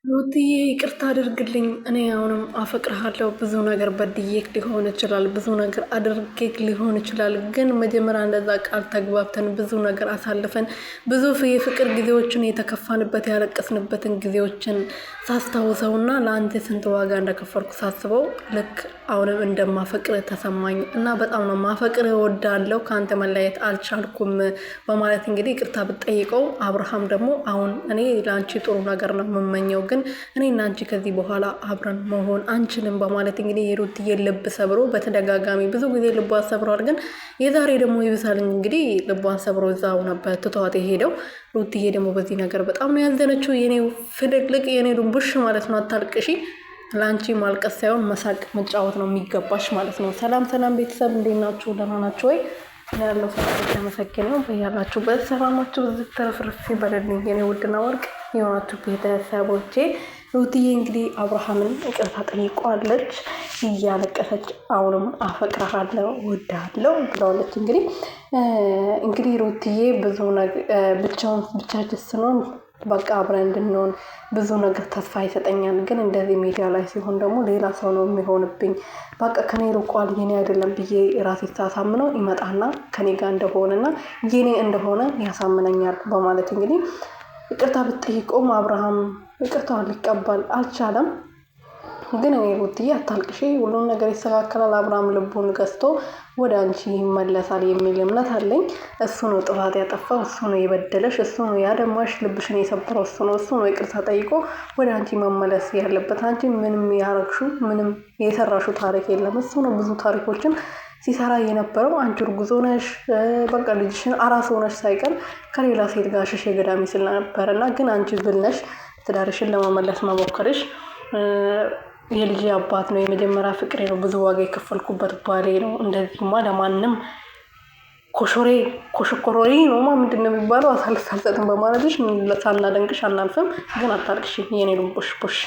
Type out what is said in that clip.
ሩትዬ ይቅርታ አድርግልኝ። እኔ አሁንም አፈቅርሃለሁ። ብዙ ነገር በድዬክ ሊሆን ይችላል፣ ብዙ ነገር አድርጌክ ሊሆን ይችላል። ግን መጀመሪያ እንደዛ ቃል ተግባብተን ብዙ ነገር አሳልፈን ብዙ የፍቅር ጊዜዎችን የተከፋንበት ያለቀስንበትን ጊዜዎችን ሳስታውሰውና ለአንተ ስንት ዋጋ እንደከፈልኩ ሳስበው ልክ አሁንም እንደማፈቅር ተሰማኝ እና በጣም ነው ማፈቅር እወዳለሁ። ከአንተ መለየት አልቻልኩም በማለት እንግዲህ ይቅርታ ብትጠይቀው አብርሃም ደግሞ አሁን እኔ ለአንቺ ጥሩ ነገር ነው የምመኘው ግን እኔ እና አንቺ ከዚህ በኋላ አብረን መሆን አንችልም በማለት እንግዲህ የሩትዬ ልብ ሰብሮ በተደጋጋሚ ብዙ ጊዜ ልቧን ሰብሯል። ግን የዛሬ ደግሞ ይብሳል እንግዲህ ልቧን ሰብሮ እዛው ነበር ትቷት የሄደው። ሩትዬ ደግሞ በዚህ ነገር በጣም ነው ያዘነችው። የኔ ፍልቅልቅ የኔ ዱንቡሽ ማለት ነው። አታልቅሺ። ለአንቺ ማልቀስ ሳይሆን መሳቅ መጫወት ነው የሚገባሽ ማለት ነው። ሰላም ሰላም ቤተሰብ እንዴት ናችሁ? ደህና ናችሁ ወይ? ያለው ሰላም የተመሰገነው በያላችሁበት ሰላማችሁ ብዙ ተረፍርፍ ይበልልኝ የኔ ውድና ወርቅ የሆናችሁ ቤተሰቦቼ። ሩትዬ እንግዲህ አብርሃምን ይቅርታ ጠይቋለች እያለቀሰች አሁንም አፈቅርሃለሁ እወድሃለሁ ብለዋለች። እንግዲህ ሩትዬ ብዙ ብቻችን ስንሆን በቃ አብረን እንድንሆን ብዙ ነገር ተስፋ ይሰጠኛል። ግን እንደዚህ ሚዲያ ላይ ሲሆን ደግሞ ሌላ ሰው ነው የሚሆንብኝ። በቃ ከኔ ርቋል የኔ አይደለም ብዬ ራሴ ሳሳምነው ይመጣና ከኔ ጋር እንደሆነና የኔ እንደሆነ ያሳምነኛል በማለት እንግዲህ ይቅርታ ብትጠይቀውም አብርሃም ይቅርታውን ሊቀበል አልቻለም። ግን እኔ ሩትዬ አታልቅሺ፣ ሁሉም ነገር ይስተካከላል። አብርሃም ልቡን ገዝቶ ወደ አንቺ ይመለሳል የሚል እምነት አለኝ። እሱ ነው ጥፋት ያጠፋው፣ እሱ ነው የበደለሽ፣ እሱ ነው ያደማሽ፣ ልብሽን የሰበረው እሱ ነው ይቅርታ ጠይቆ ወደ አንቺ መመለስ ያለበት። አንቺ ምንም ያረግሹ ምንም የሰራሹ ታሪክ የለም። እሱ ነው ብዙ ታሪኮችን ሲሰራ የነበረው። አንቺ እርጉዝ ሆነሽ በቃ ልጅሽን አራስ ሆነሽ ሳይቀር ከሌላ ሴት ጋር ሽሽ ገዳሚ ስል ነበር እና ግን አንቺ ብልነሽ ትዳርሽን ለመመለስ መሞከርሽ የልጅ አባት ነው፣ የመጀመሪያ ፍቅሬ ነው፣ ብዙ ዋጋ የከፈልኩበት ባሌ ነው። እንደዚህማ ለማንም ኮሾኮሮሪ ነውማ ምንድን ነው የሚባለው አሳልፍ አልሰጥም በማለትሽ ሳናደንቅሽ አናልፍም። ግን አታልቅሽ የኔ ልቦሽ ቦሽ